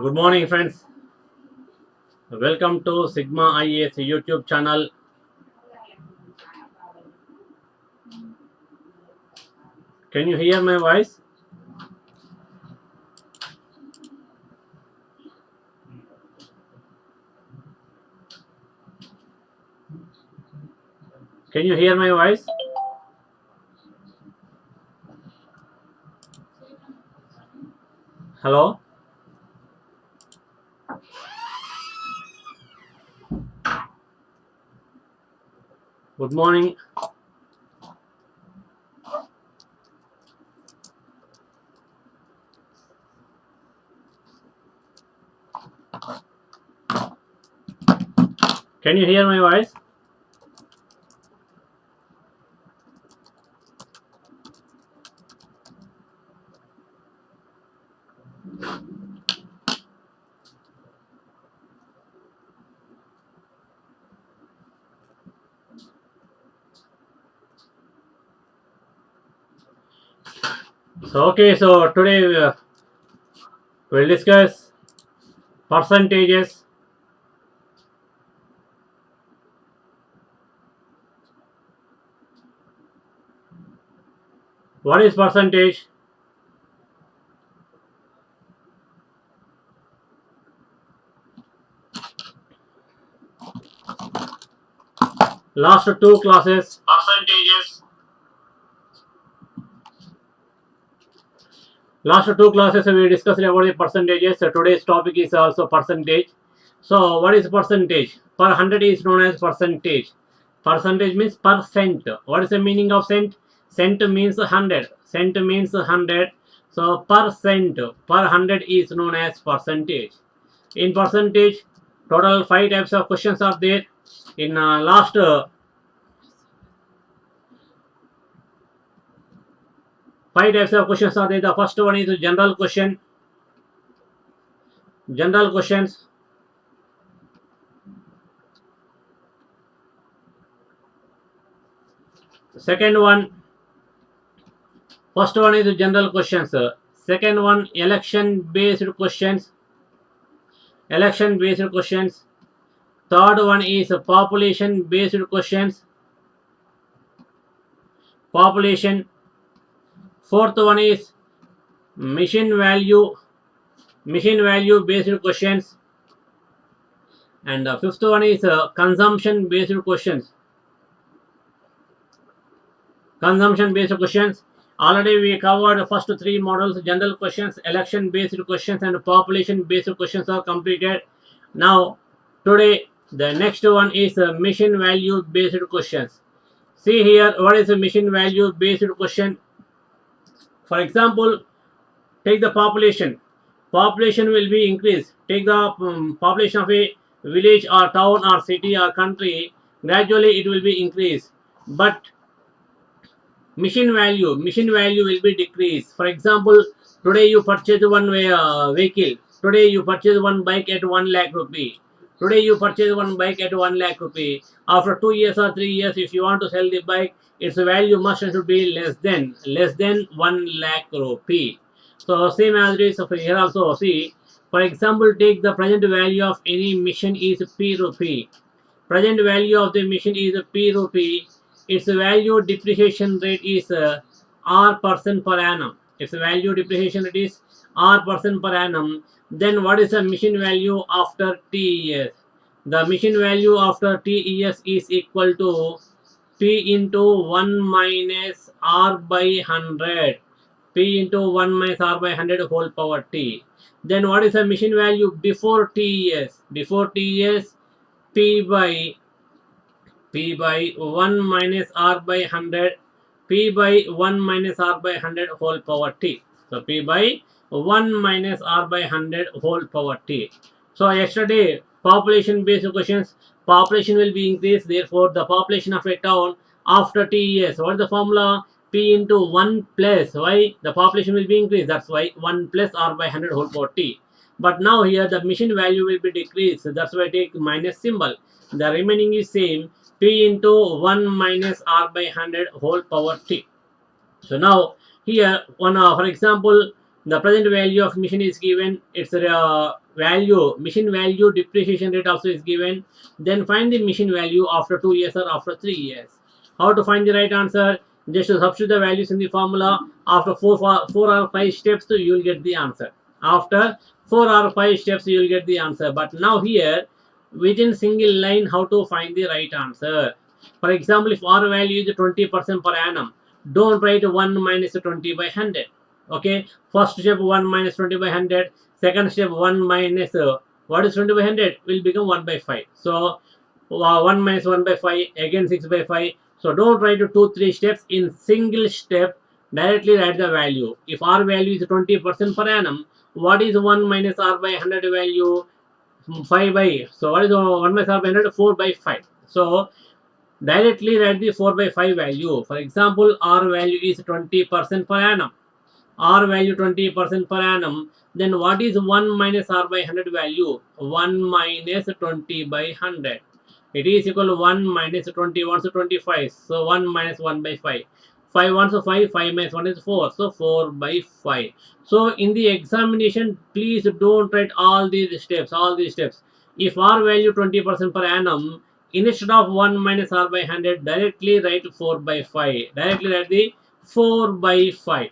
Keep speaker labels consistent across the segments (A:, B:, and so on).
A: Good morning, friends. Welcome to Sigma IAS YouTube channel. Can you hear my voice? Can you hear my voice? Hello? Good morning. Can you hear my voice? So today we'll discuss percentages. What is percentage? Last two classes.
B: Percentages.
A: Last two classes we discussed about the percentages. So today's topic is also percentage. So what is percentage? Per 100 is known as percentage. Percentage means percent. What is the meaning of cent? Cent means 100. Cent means 100. So percent per 100 is known as percentage. In percentage, total 5 types of questions are there. In last 5 types of questions are there. The first one is general question. General questions. Second one, first one is general questions. Second one, election based questions. Election based questions. Third one is population based questions. Population. Fourth one is mission value. Mission value based questions. And fifth one is consumption based questions. Consumption based questions. Already we covered first three models: general questions, election based questions, and population based questions are completed. Now today the next one is mission value based questions. See here, what is a mission value based question? For example, take the population. Population will be increased. Take the population of a village or town or city or country. Gradually it will be increased. But mission value will be decreased. For example, today you purchase one vehicle. Today you purchase one bike at 1 lakh rupee. Today you purchase one bike at 1 lakh rupee. After 2 years or 3 years, if you want to sell the bike, its value must should be less than 1 lakh rupee. So same as it is here also. See, for example, take the present value of any mission is p rupee. Present value of the machine is p rupee. Its value depreciation rate is r percent per annum. Its value depreciation rate is r percent per annum. Then what is the machine value after t years? The machine value after t years is equal to p into 1 minus r by 100. P into 1 minus r by 100 whole power t. Then what is the machine value before t years? Before t years, p by 1 minus r by 100, p by 1 minus r by 100 whole power t. So p by 1 minus r by 100 whole power t. So yesterday population based questions, population will be increased, therefore the population of a town after t years, what is the formula? P into 1 plus, why the population will be increased, that's why 1 plus r by 100 whole power t. But now here the mission value will be decreased, that's why I take minus symbol. The remaining is same, p into 1 minus r by 100 whole power t. So now here one for example, The present value of machine is given, its value, machine value depreciation rate also is given. Then find the machine value after 2 years or after 3 years. How to find the right answer? Just substitute the values in the formula. After 4 or 5 steps, you will get the answer. After 4 or 5 steps, you will get the answer. But now here, within single line, how to find the right answer? For example, if R value is 20% per annum, don't write 1 minus 20 by 100. Okay, first step 1 minus 20 by 100, second step 1 minus what is 20 by 100 will become 1 by 5. So 1 minus 1 by 5, again 6 by 5. So don't write 2-3 steps. In single step, directly write the value. If R value is 20% per annum, what is 1 minus R by 100 value? 5 by, so what is 1 minus R by 100? 4 by 5. So directly write the 4 by 5 value. For example, R value is 20% per annum. R value 20% per annum. Then what is 1 minus R by 100 value? 1 minus 20 by 100. It is equal to 1 minus 20 1 to 25. So 1 minus 1 by 5. 5 1 to 5. 5 minus 1 is 4. So 4 by 5. So in the examination, please don't write all these steps. If R value 20% per annum, instead of 1 minus R by 100, directly write 4 by 5. Directly write the 4 by 5.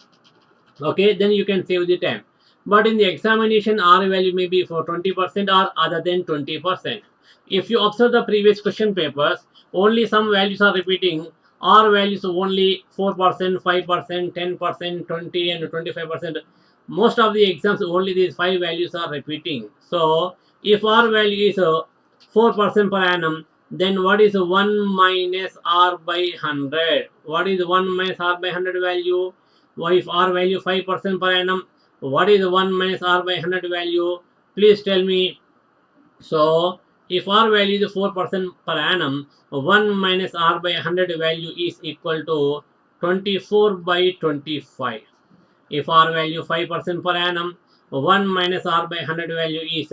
A: Okay, then you can save the time. But in the examination, R value may be for 20% or other than 20%. If you observe the previous question papers, only some values are repeating. R values only 4%, 5%, 10%, 20 and 25%. Most of the exams only these 5 values are repeating. So if R value is 4% per annum, then what is 1 minus R by 100? What is 1 minus R by 100 value? If R value 5% per annum, what is 1 minus R by 100 value? Please tell me. So if R value is 4% per annum, 1 minus R by 100 value is equal to 24 by 25. If R value 5% per annum, 1 minus R by 100 value is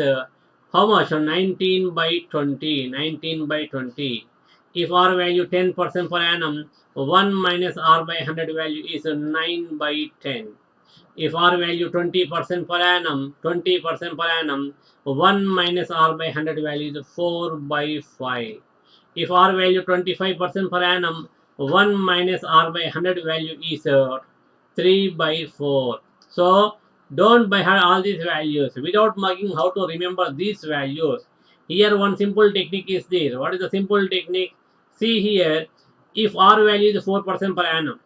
A: how much? 19 by 20. 19 by 20. If R value 10% per annum, 1 minus R by 100 value is 9 by 10. If R value 20% per annum, 20% per annum, 1 minus R by 100 value is 4 by 5. If R value 25% per annum, 1 minus R by 100 value is 3 by 4. So don't by heart all these values without marking. How to remember these values? Here one simple technique is there. What is the simple technique? See here, if R value is 4% per annum,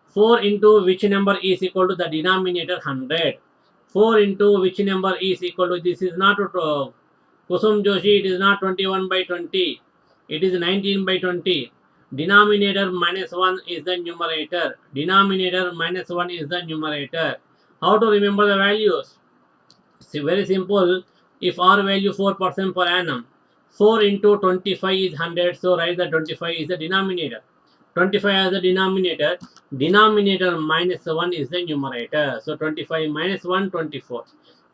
A: 4 into which number is equal to the denominator 100. 4 into which number is equal to, this is not Kusum Joshi, it is not 21 by 20. It is 19 by 20. Denominator minus 1 is the numerator. Denominator minus 1 is the numerator. How to remember the values? See, very simple. If R value 4% per annum, 4 into 25 is 100. So write the 25 is the denominator. 25 as the denominator. Denominator minus 1 is the numerator. So 25 minus 1, 24.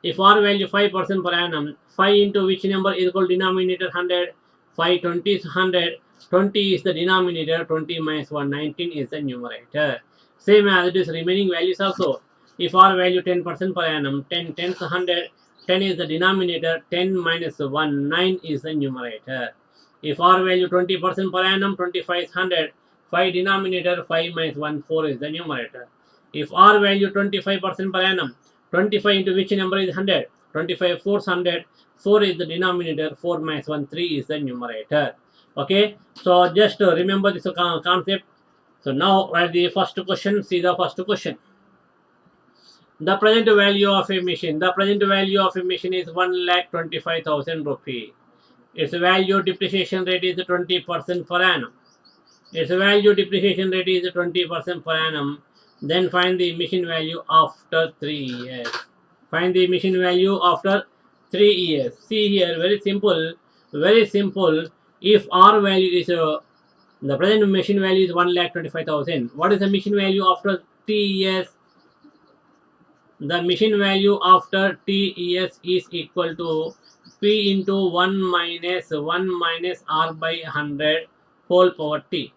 A: If R value 5% per annum, 5 into which number is equal to denominator 100? 5 20 is 100. 20 is the denominator. 20 minus 1, 19 is the numerator. Same as it is remaining values also. If R value 10% per annum, 10 10 100. 10 is the denominator. 10 minus 1, 9 is the numerator. If R value 20% per annum, 25 is 100. 5 denominator, 5 minus 1, 4 is the numerator. If R value 25% per annum, 25 into which number is 100? 25 4 100. 4 is the denominator. 4 minus 1, 3 is the numerator. Okay. So just remember this concept. So now write the first question. See the first question. The present value of a machine. The present value of a machine is 1,25,000 rupee. Its value depreciation rate is 20% per annum. Its value depreciation rate is 20% per annum. Then find the machine value after 3 years. Find the machine value after 3 years. See here, very simple. Very simple. If R value is the present machine value is 1,25,000. What is the machine value after 3 years? The machine value after T years is equal to P into 1 minus R by 100 whole power T.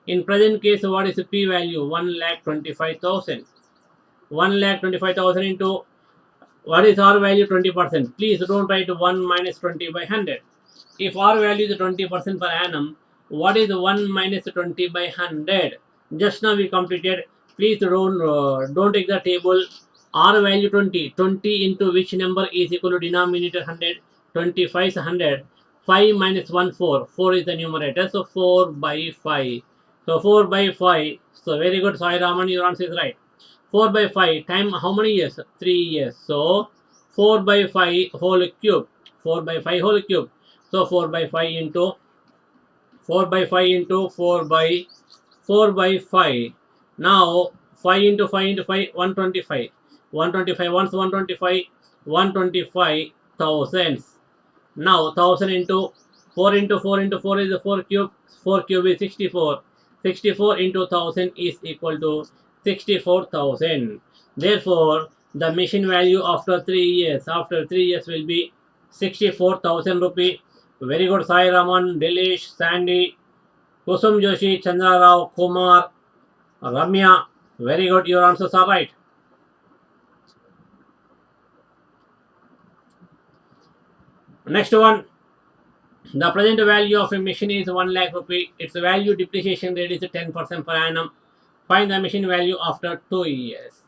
A: In present case, what is the P value? 1,25,000. 1,25,000 into What is R value? 20%. Please don't write 1 minus 20 by 100. If R value is 20% per annum, what is 1 minus 20 by 100? Just now we completed. Please don't take the table. R value 20. 20 into which number is equal to denominator 100? 25 is 100. 5 minus 1, 4. 4 is the numerator. So 4 by 5. So 4 by 5. So very good, Sai Raman, your answer is right. 4 by 5 time how many years? 3 years. So 4 by 5 whole cube. 4 by 5 whole cube. So 4 by 5 into 4 by 5 into 4 by 4 by 5. Now 5 into 5 into 5, 125. 125 once 125, 125 thousands. Now 1000 into 4 into 4 into 4 is the 4 cube. 4 cube is 64. 64 into 1000 is equal to 64,000. Therefore, the machine value after 3 years, will be 64,000 rupee. Very good, Sai Raman, Delish, Sandy, Kusum Joshi, Chandra Rao, Kumar, Ramya. Very good, your answers are right. Next one. The present value of a machine is 1 lakh rupee. Its value depreciation rate is 10% per annum. Find the machine value after 2 years.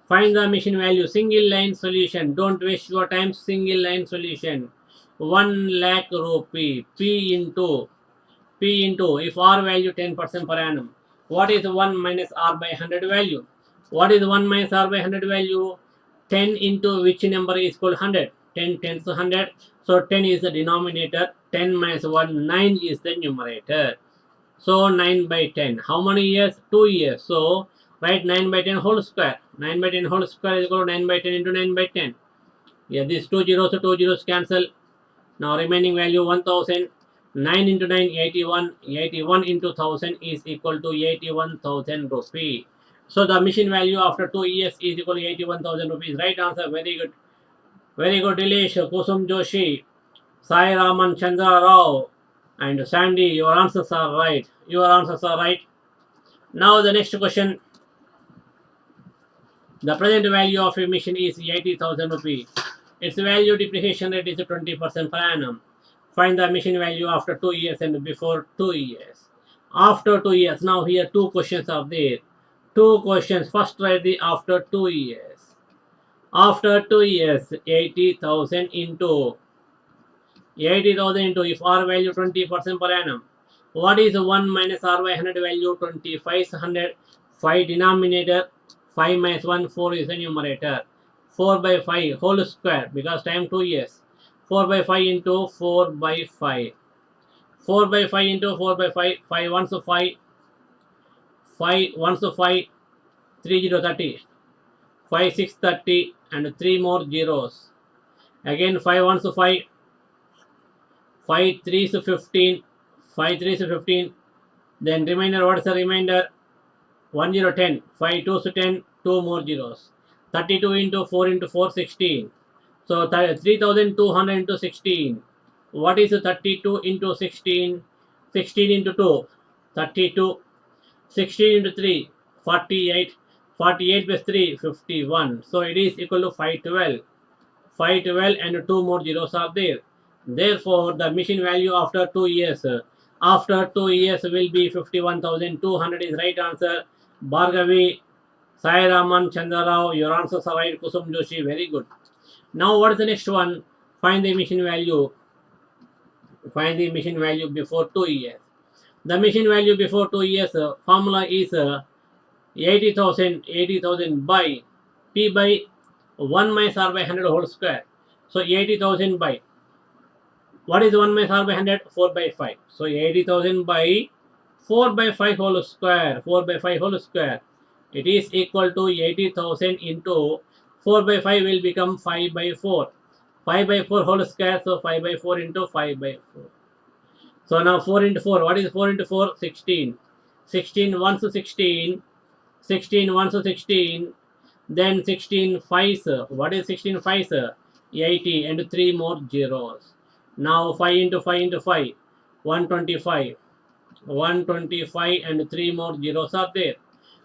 A: Find the machine value. Single line solution. Don't waste your time. Single line solution. 1 lakh rupee. P into if R value 10% per annum. What is 1 minus R by 100 value? What is 1 minus R by 100 value? 10 into which number is equal 100? 10 tens to 100. So 10 is the denominator. 10 minus 1, 9 is the numerator. So 9 by 10. How many years? 2 years. So write 9 by 10 whole square. 9 by 10 whole square is equal to 9 by 10 into 9 by 10. Yeah, these 2 zeros, so 2 zeros cancel. Now remaining value 1000. 9 into 9, 81. 81 into 1000 is equal to 81,000 rupee. So the machine value after 2 years is equal to 81,000 rupees. Right answer. Very good. Very good, Dilesh, Kusum Joshi, Sai Raman, Chandra Rao, and Sandy. Your answers are right. Your answers are right. Now the next question. The present value of a machine is 80,000 rupees. Its value depreciation rate is 20% per annum. Find the machine value after 2 years and before 2 years. After 2 years. Now here 2 questions are there. 2 questions. First write the after 2 years. After 2 years, 80,000 into if R value 20% per annum. What is 1 minus R by 100 value? 25 100. 5 denominator. 5 minus 1, 4 is the numerator. 4 by 5 whole square because time 2 years. 4 by 5 into 4 by 5. 4 by 5 into 4 by 5. 5 1 to 5. 5 1 to 5. 3 0 30. 5 6 30 and 3 more zeros. Again 5 1 to 5. 5 3 to 15. 5 3 to 15. Then remainder, what is the remainder? 1 0 10. 5 2 to 10. 2 more zeros. 32 into 4 into 4, 16. So 3,200 into 16. What is 32 into 16? 16 into 2, 32. 16 into 3, 48. 48 plus 3, 51. So it is equal to 512. 512 and 2 more zeros are there. Therefore, the machine value after 2 years, will be 51,200 is right answer. Bhargavi, Sai Raman, Chandra Rao, your answers are right. Kusum Joshi, very good. Now, what is the next one? Find the machine value. Find the machine value before 2 years. The machine value before 2 years formula is 80,000 by P by 1 minus R by 100 whole square. So 80,000 by, what is 1 minus R by 100? 4 by 5. So 80,000 by 4 by 5 whole square. 4 by 5 whole square. It is equal to 80,000 into 4 by 5 will become 5 by 4. 5 by 4 whole square. So 5 by 4 into 5 by 4. So now 4 into 4. What is 4 into 4? 16. 16 1 to 16. 16 1 to 16. Then 16 5. What is 16 5? 80 and 3 more zeros. Now 5 into 5 into 5. 125. 125 and 3 more zeros are there.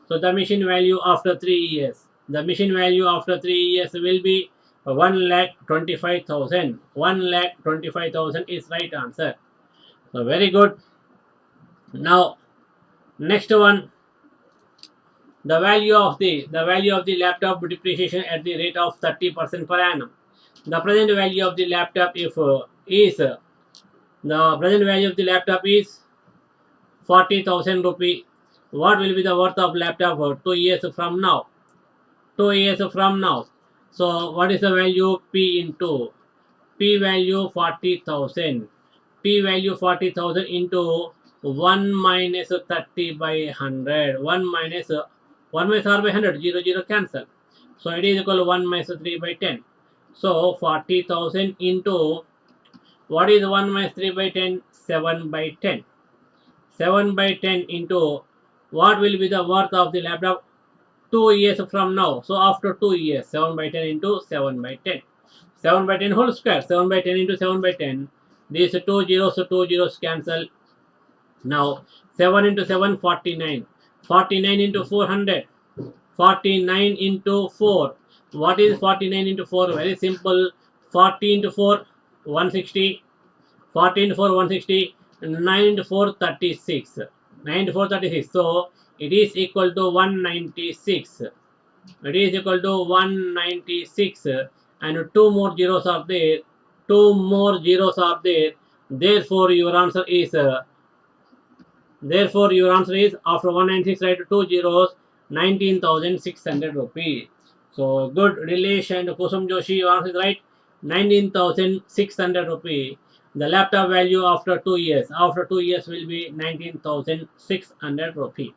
A: So the machine value after 3 years. The machine value after 3 years will be 1,25,000. 1,25,000 is right answer. So very good. Now next one, the value of the laptop depreciation at the rate of 30% per annum. The present value of the laptop if is the present value of the laptop is 40,000 rupee. What will be the worth of laptop for 2 years from now? 2 years from now. So what is the value? P into P value 40,000. P value 40,000 into 1 minus 30 by 100. 1 minus 1 minus r by 100. 0 0 cancel. So it is equal to 1 minus 3 by 10. So 40,000 into what is 1 minus 3 by 10? 7 by 10. 7 by 10 into what will be the worth of the laptop 2 years from now. So after 2 years, 7 by 10 into 7 by 10. 7 by 10 whole square. 7 by 10 into 7 by 10. These two zeros cancel. Now 7 into 7, 49. 49 into 400. 49 into 4. What is 49 into 4? Very simple. 40 into 4, 160. 40 into 4, 160. 9 into 4, 36. 9 into 4, 36. So it is equal to 196. It is equal to 196 and two more zeros are there. Two more zeros are there. Therefore, your answer is after 196 write two zeros 19,600 rupees. So good relation. Kusum Joshi, your answer is right. 19,600 rupees. The laptop value after 2 years. After 2 years will be 19,600 rupees.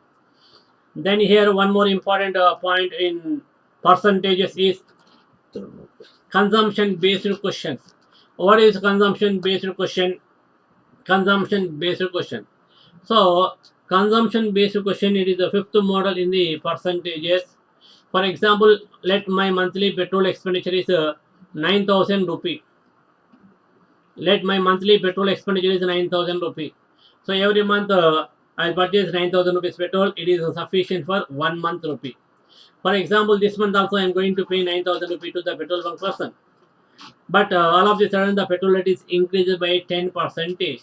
A: Then here one more important point in percentages is consumption based questions. What is consumption based question? Consumption based question. So consumption based question, it is the fifth model in the percentages. For example, let my monthly petrol expenditure is 9,000 rupee. Let my monthly petrol expenditure is 9,000 rupee. So every month I'll purchase 9,000 rupees petrol. It is sufficient for 1 month rupee. For example, this month also I am going to pay 9,000 rupees to the petrol bunk person. But all of a sudden the petrol rate is increased by 10%.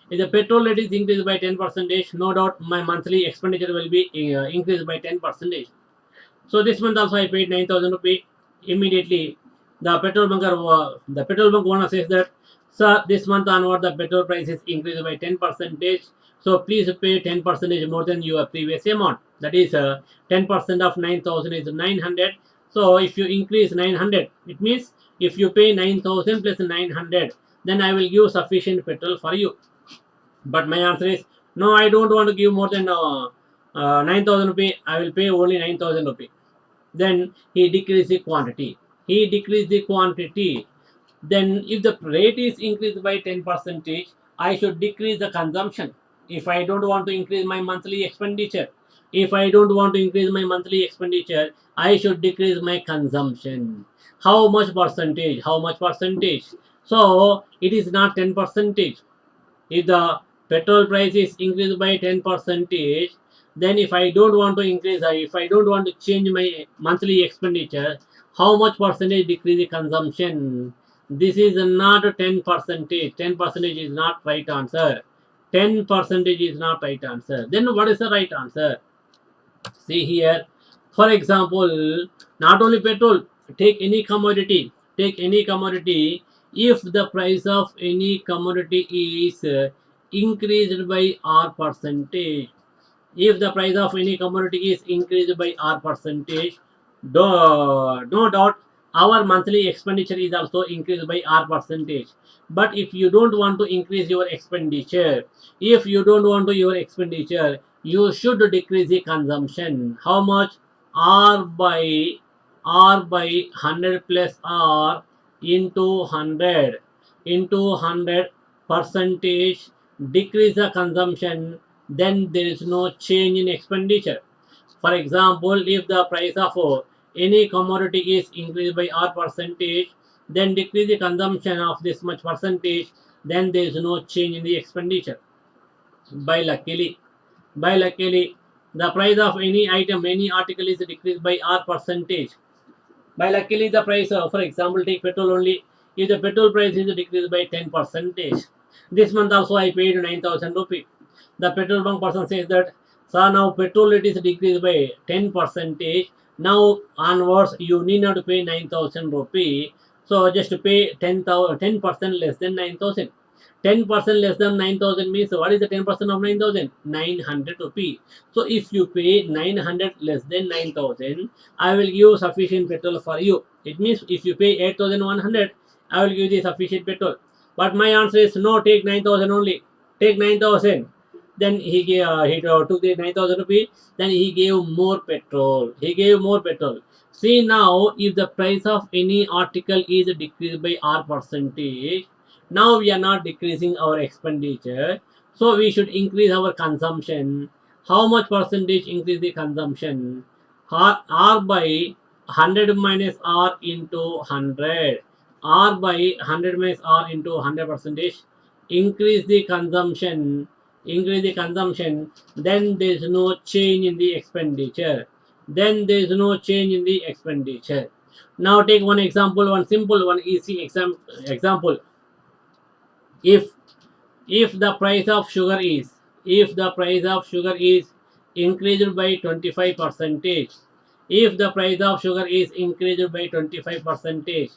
A: If the petrol rate is increased by 10%, no doubt my monthly expenditure will be increased by 10%. So this month also I paid 9,000 rupees. Immediately the petrol bunk owner says that, sir, this month onward the petrol price is increased by 10%. So please pay 10% more than your previous amount. That is 10% of 9,000 is 900. So if you increase 900, it means if you pay 9,000 plus 900, then I will give sufficient petrol for you. But my answer is no, I don't want to give more than 9,000 rupees. I will pay only 9,000 rupees. Then he decreased the quantity. He decreased the quantity. Then if the rate is increased by 10%, I should decrease the consumption. If I don't want to increase my monthly expenditure, I should decrease my consumption. How much percentage? So it is not 10%. If the petrol price is increased by 10%, then if I don't want to increase, if I don't want to change my monthly expenditure, how much percentage decrease the consumption? This is not 10%. 10% is not right answer. 10% is not right answer. Then what is the right answer? See here, for example, not only petrol, take any commodity. If the price of any commodity is increased by R percentage, if the price of any commodity is increased by R percentage, no doubt our monthly expenditure is also increased by R percentage. But if you don't want to increase your expenditure, you should decrease the consumption. How much? R by 100 plus R into 100 percentage, decrease the consumption, then there is no change in expenditure. For example, if the price of any commodity is increased by R percentage, then decrease the consumption of this much percentage, then there is no change in the expenditure. By luckily, the price of any item, any article is decreased by R percentage. By luckily the price, for example, take petrol only. If the petrol price is decreased by 10%, this month also I paid 9,000 rupee. The petrol bunk person says that, sir, now petrol rate is decreased by 10%. Now onwards you need not to pay 9,000 rupee. So just to pay 10% less than 9,000. 10% less than 9,000 means what is the 10% of 9,000? 900 rupee. So if you pay 900 less than 9,000, I will give sufficient petrol for you. It means if you pay 8,100, I will give the sufficient petrol. But my answer is no, take 9,000 only. Take 9,000. Then he took the 9,000 rupee. Then he gave more petrol. He gave more petrol. See now, if the price of any article is decreased by R percentage, now we are not decreasing our expenditure. So we should increase our consumption. How much percentage increase the consumption? R by 100 minus R into 100. R by 100 minus R into 100 percentage. Increase the consumption. Increase the consumption. Then there is no change in the expenditure. Then there is no change in the expenditure. Now take one example, one simple, one easy example. If the price of sugar is, increased by 25 percentage, if the price of sugar is increased by 25 percentage,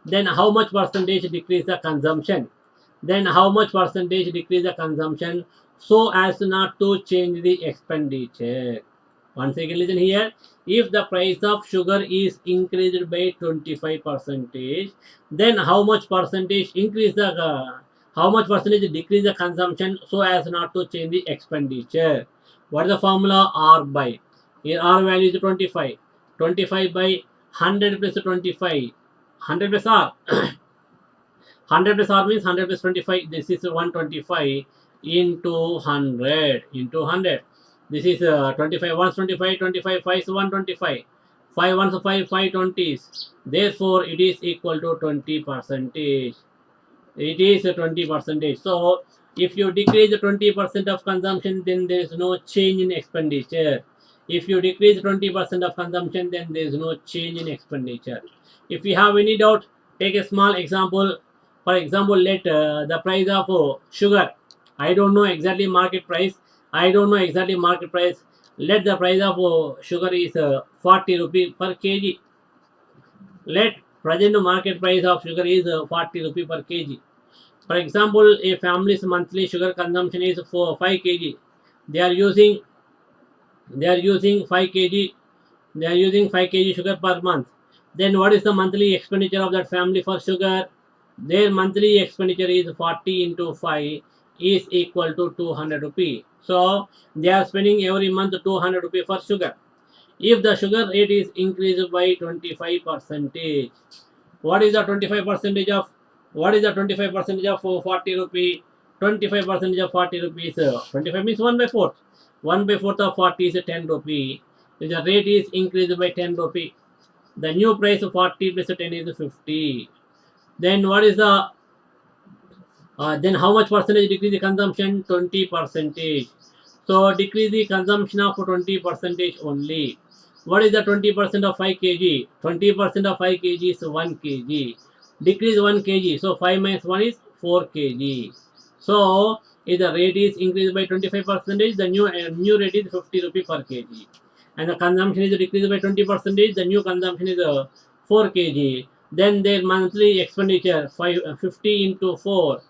A: then how much percentage decrease the consumption? Then how much percentage decrease the consumption, so as not to change the expenditure? Once again listen here. If the price of sugar is increased by 25 percentage, then how much percentage increase the how much percentage decrease the consumption, so as not to change the expenditure? What is the formula? R by, here R value is 25. 25 by 100 plus 25. 100 plus R. 100 plus R means 100 plus 25. This is 125 into 100 into 100. This is 25 ones 25, 25 5s 125. 5 ones 5, 5 20s. Therefore, it is equal to 20 percentage. It is a 20 percentage. So, if you decrease the 20% of consumption, then there is no change in expenditure. If you decrease 20% of consumption, then there is no change in expenditure. If you have any doubt, take a small example. For example, let the price of sugar. I don't know exactly market price. I don't know exactly market price. Let the price of sugar is 40 rupee per kg. Let present market price of sugar is 40 rupee per kg. For example, a family's monthly sugar consumption is for 5 kg. They are using 5 kg. They are using 5 kg sugar per month. Then what is the monthly expenditure of that family for sugar? Their monthly expenditure is 40 into 5 is equal to 200 rupee. So they are spending every month 200 rupee for sugar. If the sugar rate is increased by 25 percentage, what is the 25 percentage of, 40 rupee? 25 percentage of 40 rupees. 25 means 1 by 4th. 1 by 4th of 40 is 10 rupee. If the rate is increased by 10 rupee, the new price of 40 plus 10 is 50. Then what is the then how much percentage decrease the consumption? 20 percentage. So decrease the consumption of 20 percentage only. What is the 20% of 5 kg? 20% of 5 kg is 1 kg. Decrease 1 kg. So 5 minus 1 is 4 kg. So if the rate is increased by 25 percentage, the new rate is 50 rupee per kg. And the consumption is decreased by 20 percentage, the new consumption is 4 kg. Then their monthly expenditure 50 into 4.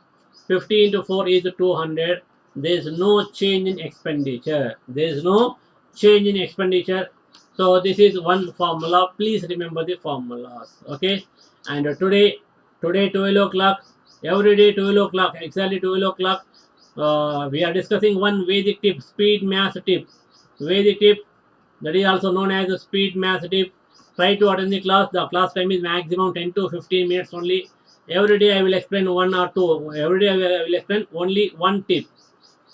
A: 50 into 4 is 200. There is no change in expenditure. There is no change in expenditure. So this is one formula. Please remember the formulas. Okay. And today 12 o'clock, every day 12 o'clock, exactly 12 o'clock, we are discussing one Vedic tip, speed math tip. Vedic tip, that is also known as a speed math tip. Try to attend the class. The class time is maximum 10 to 15 minutes only. Every day I will explain one or two. Every day I will explain only one tip.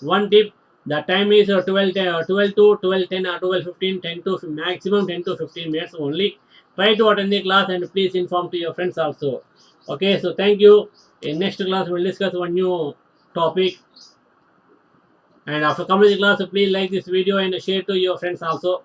A: One tip. The time is 12 to 12:10 or 12:15, 10 to maximum 10 to 15 minutes only. Try to attend the class and please inform to your friends also. Okay, so thank you. In next class, we will discuss one new topic. And after completing the class, please like this video and share to your friends also.